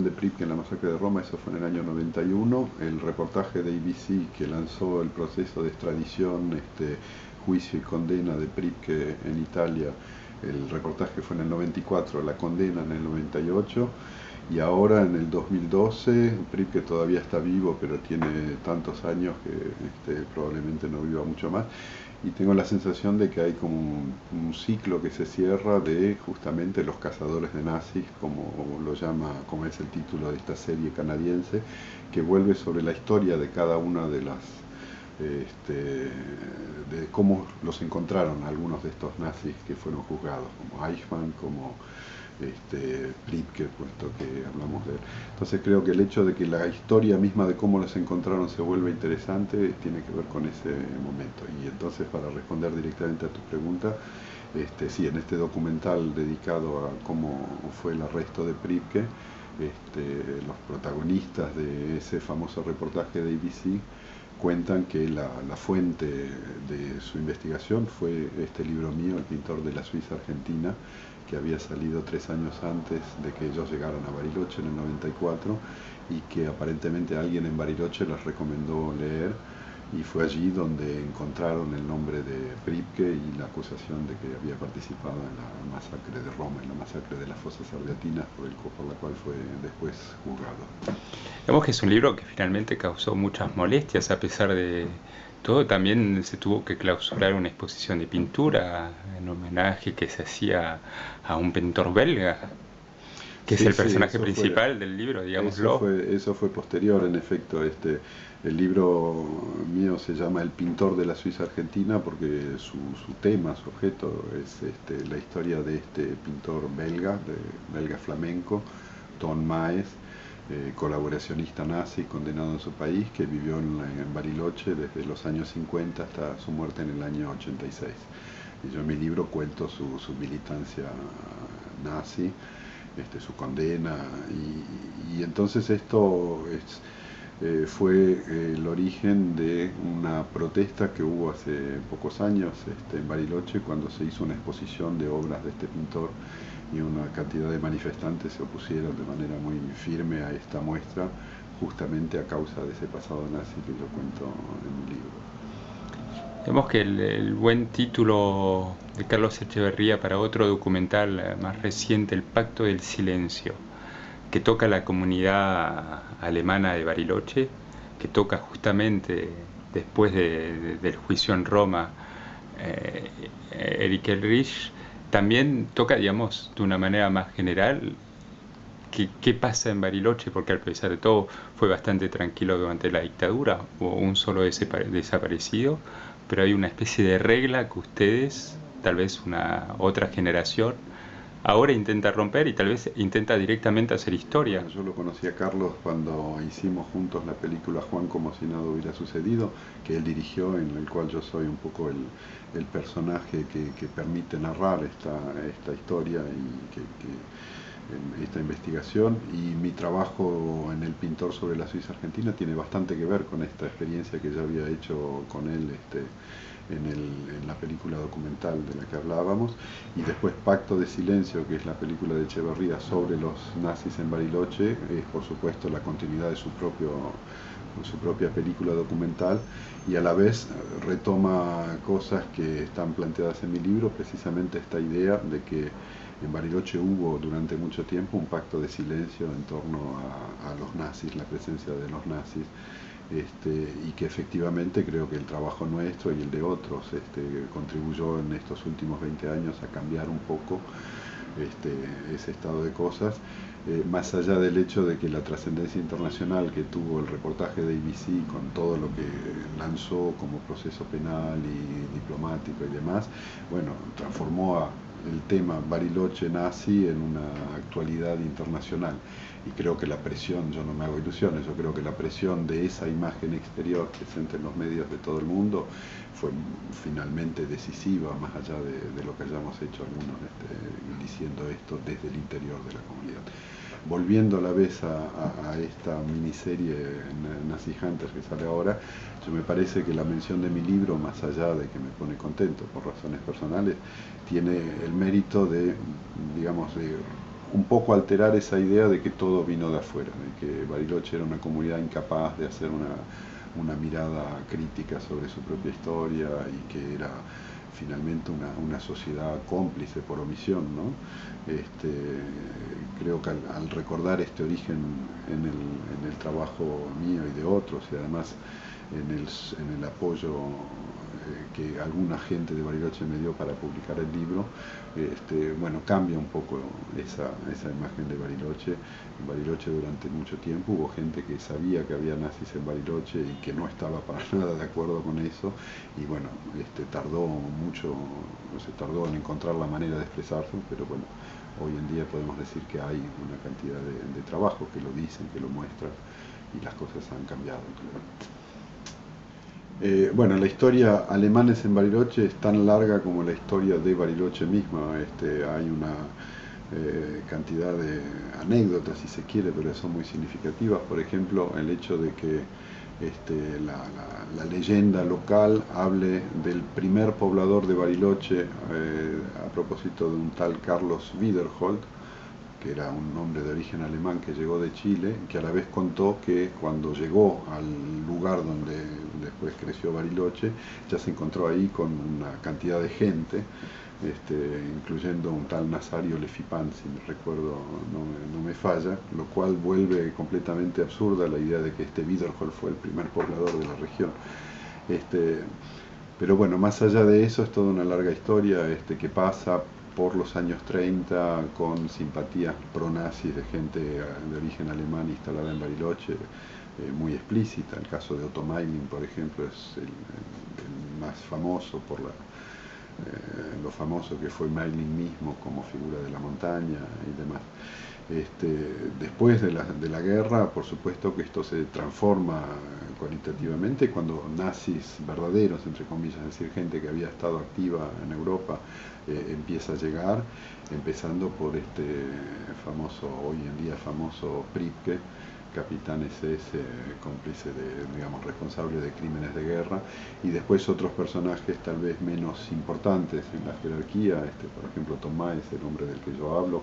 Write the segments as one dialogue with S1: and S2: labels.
S1: de Pripke en la masacre de Roma, eso fue en el año 91. El reportaje de ABC que lanzó el proceso de extradición, juicio y condena de Pripke en Italia, el reportaje fue en el 94, la condena en el 98. Y ahora en el 2012, Pripke todavía está vivo, pero tiene tantos años que probablemente no viva mucho más. Y tengo la sensación de que hay como un ciclo que se cierra de justamente los cazadores de nazis, como lo llama, como es el título de esta serie canadiense, que vuelve sobre la historia de cada una de las de cómo los encontraron algunos de estos nazis que fueron juzgados, como Eichmann, como Pripke, puesto que hablamos de él. Entonces creo que el hecho de que la historia misma de cómo los encontraron se vuelva interesante tiene que ver con ese momento. Y entonces, para responder directamente a tu pregunta, sí, en este documental dedicado a cómo fue el arresto de Pripke, los protagonistas de ese famoso reportaje de ABC cuentan que la fuente de su investigación fue este libro mío, El pintor de la Suiza Argentina, que había salido 3 años antes de que ellos llegaran a Bariloche en el 94 y que aparentemente alguien en Bariloche les recomendó leer, y fue allí donde encontraron el nombre de Pripke y la acusación de que había participado en la masacre de Roma, en la masacre de las fosas ardeatinas, por la cual fue después juzgado.
S2: Vemos que es un libro que finalmente causó muchas molestias a pesar de todo. También se tuvo que clausurar una exposición de pintura en homenaje que se hacía a un pintor belga, que es
S1: Sí,
S2: el
S1: sí,
S2: personaje principal del libro, digámoslo.
S1: eso fue posterior, en efecto. El libro mío se llama El pintor de la Suiza Argentina porque su tema, su objeto es la historia de este pintor belga, belga flamenco, Ton Maes, colaboracionista nazi condenado en su país, que vivió en Bariloche desde los años 50 hasta su muerte en el año 86. Y yo en mi libro cuento su militancia nazi, su condena, y entonces esto fue el origen de una protesta que hubo hace pocos años en Bariloche, cuando se hizo una exposición de obras de este pintor, y una cantidad de manifestantes se opusieron de manera muy firme a esta muestra, justamente a causa de ese pasado nazi que yo cuento en mi libro.
S2: Vemos que el buen título de Carlos Echeverría para otro documental más reciente, El Pacto del Silencio, que toca la comunidad alemana de Bariloche, que toca justamente después del juicio en Roma, eh, Erich Elrich, también toca, digamos, de una manera más general qué pasa en Bariloche, porque a pesar de todo fue bastante tranquilo durante la dictadura, hubo un solo desaparecido, pero hay una especie de regla que ustedes, tal vez una otra generación, ahora intenta romper y tal vez intenta directamente hacer historia.
S1: Bueno, yo lo conocí a Carlos cuando hicimos juntos la película Juan como si nada hubiera sucedido, que él dirigió, en el cual yo soy un poco el personaje que permite narrar esta historia y esta investigación. Y mi trabajo en El pintor sobre la Suiza Argentina tiene bastante que ver con esta experiencia que ya había hecho con él en la película documental de la que hablábamos, y después Pacto de Silencio, que es la película de Echeverría sobre los nazis en Bariloche, es por supuesto la continuidad de su propia película documental, y a la vez retoma cosas que están planteadas en mi libro, precisamente esta idea de que en Bariloche hubo durante mucho tiempo un pacto de silencio en torno a los nazis, la presencia de los nazis, y que efectivamente creo que el trabajo nuestro y el de otros contribuyó en estos últimos 20 años a cambiar un poco ese estado de cosas, más allá del hecho de que la trascendencia internacional que tuvo el reportaje de ABC con todo lo que lanzó como proceso penal y diplomático y demás, bueno, transformó el tema Bariloche nazi en una actualidad internacional. Y creo que la presión, yo no me hago ilusiones, yo creo que la presión de esa imagen exterior presente en los medios de todo el mundo fue finalmente decisiva, más allá de lo que hayamos hecho algunos diciendo esto desde el interior de la comunidad. Volviendo a la vez a esta miniserie Nazi Hunters que sale ahora, yo me parece que la mención de mi libro, más allá de que me pone contento por razones personales, tiene el mérito de, digamos, de un poco alterar esa idea de que todo vino de afuera, de que Bariloche era una comunidad incapaz de hacer una mirada crítica sobre su propia historia y que era finalmente una sociedad cómplice por omisión, ¿no? Creo que al recordar este origen en el trabajo mío y de otros, y además en el apoyo que alguna gente de Bariloche me dio para publicar el libro, bueno, cambia un poco esa imagen de Bariloche. En Bariloche durante mucho tiempo hubo gente que sabía que había nazis en Bariloche y que no estaba para nada de acuerdo con eso, y bueno, tardó mucho, se tardó en encontrar la manera de expresarse, pero bueno, hoy en día podemos decir que hay una cantidad de trabajos que lo dicen, que lo muestran, y las cosas han cambiado, claro. Bueno, la historia alemanes en Bariloche es tan larga como la historia de Bariloche misma. Hay una cantidad de anécdotas, si se quiere, pero son muy significativas. Por ejemplo, el hecho de que la leyenda local hable del primer poblador de Bariloche, a propósito de un tal Carlos Wiederhold, que era un hombre de origen alemán que llegó de Chile, que a la vez contó que cuando llegó al lugar donde después creció Bariloche, ya se encontró ahí con una cantidad de gente, incluyendo un tal Nazario Lefipán, si me recuerdo no me falla, lo cual vuelve completamente absurda la idea de que Wiederhold fue el primer poblador de la región. Pero bueno, más allá de eso es toda una larga historia que pasa por los años 30 con simpatías pro-nazis de gente de origen alemán instalada en Bariloche, muy explícita. El caso de Otto Meilling, por ejemplo, es el más famoso por lo famoso que fue Meilling mismo como figura de la montaña y demás. Después de la guerra, por supuesto que esto se transforma cualitativamente cuando nazis verdaderos, entre comillas, es decir, gente que había estado activa en Europa, empieza a llegar, empezando por famoso, hoy en día famoso Priebke, capitán SS, cómplice digamos, responsable de crímenes de guerra, y después otros personajes tal vez menos importantes en la jerarquía, por ejemplo Tomás, el hombre del que yo hablo,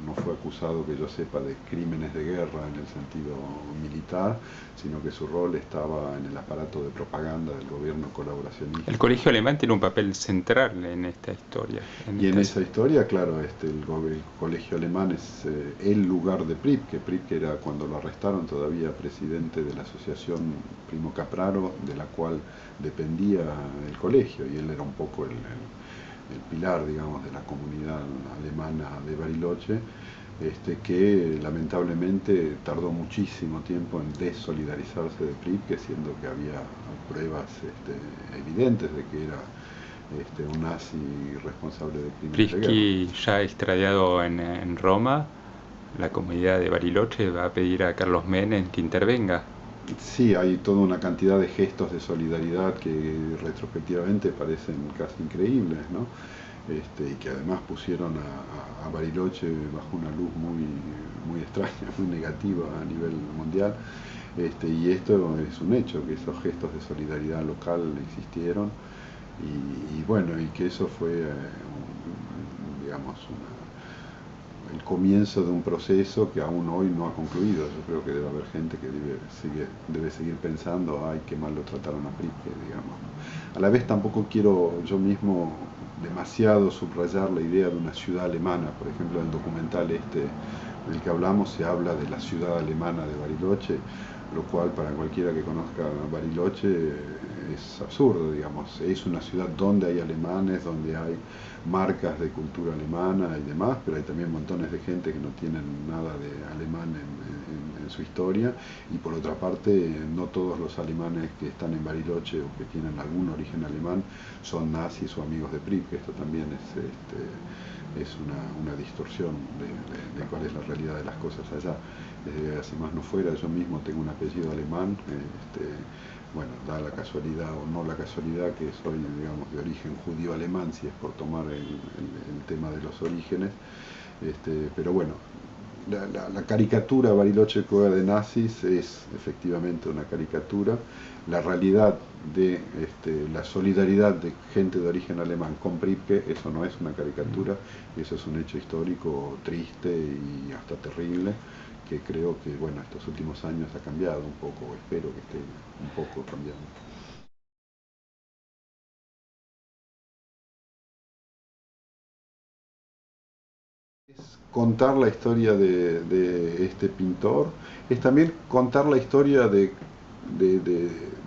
S1: no fue acusado, que yo sepa, de crímenes de guerra en el sentido militar, sino que su rol estaba en el aparato de propaganda del gobierno colaboracionista.
S2: El colegio alemán tiene un papel central en esta historia.
S1: Y en esa historia, claro, el colegio alemán es el lugar de Priebke. Priebke era, cuando lo arrestaron, todavía presidente de la asociación Primo Capraro, de la cual dependía el colegio, y él era un poco el pilar, digamos, de la comunidad alemana de Bariloche, que lamentablemente tardó muchísimo tiempo en desolidarizarse de Priebke, siendo que había pruebas evidentes de que era un nazi responsable de crímenes de guerra.
S2: Prisky, ya extradiado en Roma, la comunidad de Bariloche va a pedir a Carlos Menem que intervenga.
S1: Sí, hay toda una cantidad de gestos de solidaridad que retrospectivamente parecen casi increíbles, ¿no? Y que además pusieron a Bariloche bajo una luz muy extraña, muy negativa a nivel mundial. Y esto es un hecho, que esos gestos de solidaridad local existieron, y bueno, y que eso fue, digamos, el comienzo de un proceso que aún hoy no ha concluido. Yo creo que debe haber gente que debe seguir pensando, ay, qué mal lo trataron a Priebke, digamos. A la vez tampoco quiero yo mismo demasiado subrayar la idea de una ciudad alemana. Por ejemplo, en el documental del que hablamos se habla de la ciudad alemana de Bariloche, lo cual para cualquiera que conozca Bariloche es absurdo, digamos. Es una ciudad donde hay alemanes, donde hay marcas de cultura alemana y demás, pero hay también montones de gente que no tienen nada de alemán en su historia, y por otra parte no todos los alemanes que están en Bariloche o que tienen algún origen alemán son nazis o amigos de Priebke. Esto también es una distorsión de cuál es la realidad de las cosas allá. Si más no fuera, yo mismo tengo un apellido alemán, bueno, da la casualidad o no la casualidad que soy, digamos, de origen judío-alemán, si es por tomar el tema de los orígenes, pero bueno, la caricatura Bariloche Cueva de nazis es efectivamente una caricatura. La realidad de la solidaridad de gente de origen alemán con Pripke, eso no es una caricatura, eso es un hecho histórico triste y hasta terrible, que creo que bueno, estos últimos años ha cambiado un poco, espero que esté un poco cambiando. Es contar la historia de este pintor, es también contar la historia de, de-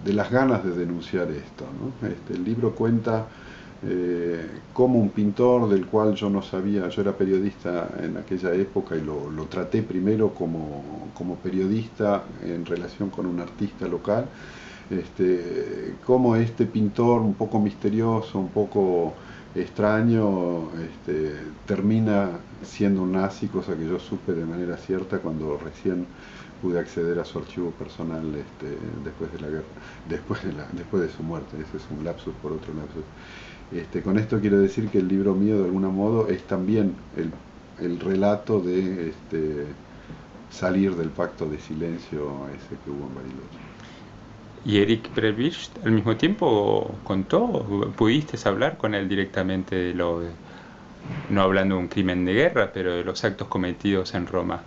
S1: de las ganas de denunciar esto, ¿no? El libro cuenta cómo un pintor del cual yo no sabía, yo era periodista en aquella época y lo traté primero como periodista en relación con un artista local, cómo este pintor un poco misterioso, un poco extraño, termina siendo un nazi, cosa que yo supe de manera cierta cuando recién pude acceder a su archivo personal después de la guerra, después de su muerte. Ese es un lapsus por otro lapsus. Con esto quiero decir que el libro mío de algún modo es también el relato de salir del pacto de silencio ese que hubo en Bariloche.
S2: ¿Y Eric Prebisch al mismo tiempo contó? ¿Pudiste hablar con él directamente de no hablando de un crimen de guerra, pero de los actos cometidos en Roma?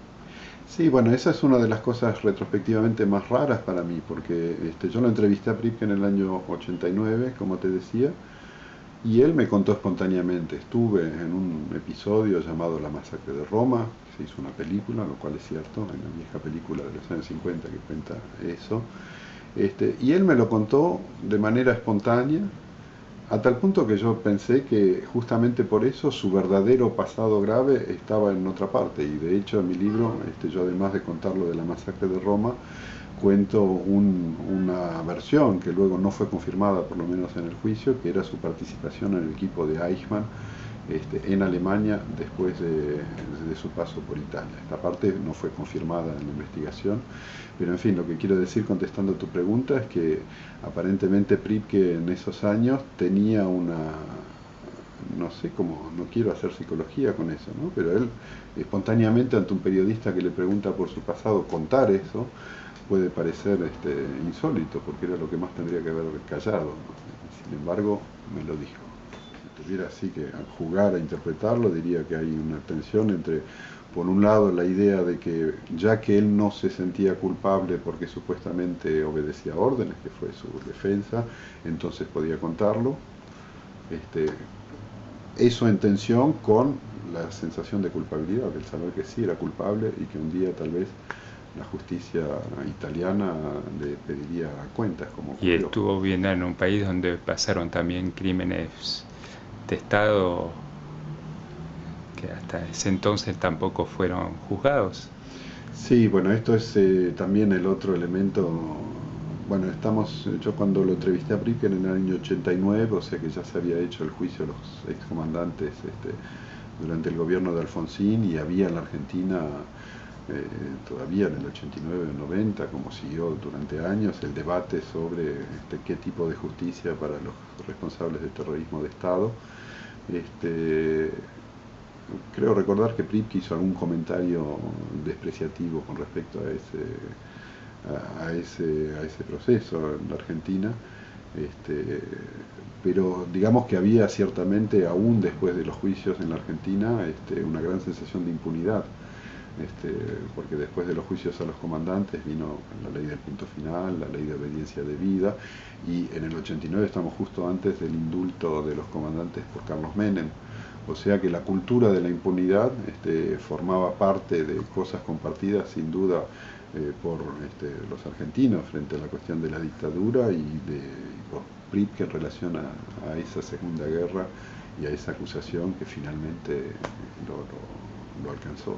S1: Sí, bueno, esa es una de las cosas retrospectivamente más raras para mí, porque yo lo entrevisté a Pripke en el año 89, como te decía, y él me contó espontáneamente. Estuve en un episodio llamado La Masacre de Roma, se hizo una película, lo cual es cierto, una vieja película de los años 50 que cuenta eso. Y él me lo contó de manera espontánea, a tal punto que yo pensé que justamente por eso su verdadero pasado grave estaba en otra parte. Y de hecho en mi libro, yo además de contarlo de la masacre de Roma, cuento una versión que luego no fue confirmada, por lo menos en el juicio, que era su participación en el equipo de Eichmann en Alemania después de su paso por Italia. Esta parte no fue confirmada en la investigación, pero en fin, lo que quiero decir contestando a tu pregunta es que aparentemente Pripke en esos años tenía no sé cómo, no quiero hacer psicología con eso, ¿no? Pero él espontáneamente ante un periodista que le pregunta por su pasado, contar eso puede parecer insólito, porque era lo que más tendría que haber callado, ¿no? Sin embargo, me lo dijo. Si tuviera así que jugar a interpretarlo, diría que hay una tensión entre, por un lado, la idea de que ya que él no se sentía culpable porque supuestamente obedecía órdenes, que fue su defensa, entonces podía contarlo, este, eso en tensión con la sensación de culpabilidad, el saber que sí era culpable y que un día tal vez la justicia italiana le pediría cuentas, como
S2: Y
S1: ocurrió.
S2: estuvo viviendo en un país donde pasaron también crímenes de Estado que hasta ese entonces tampoco fueron juzgados.
S1: Sí, bueno, esto es también el otro elemento. Bueno, yo cuando lo entrevisté a Pricker en el año 89, o sea que ya se había hecho el juicio a los excomandantes durante el gobierno de Alfonsín y había en la Argentina todavía en el 89-90, como siguió durante años, el debate sobre qué tipo de justicia para los responsables de terrorismo de Estado. Este, Creo recordar que Pripke hizo algún comentario despreciativo con respecto a ese proceso en la Argentina, este, pero digamos que había ciertamente, aún después de los juicios en la Argentina, una gran sensación de impunidad, porque después de los juicios a los comandantes vino la ley del punto final, la ley de obediencia debida, y en el 89 estamos justo antes del indulto de los comandantes por Carlos Menem. O sea que la cultura de la impunidad formaba parte de cosas compartidas sin duda por los argentinos frente a la cuestión de la dictadura y por Pripke en relación a esa segunda guerra y a esa acusación que finalmente lo alcanzó.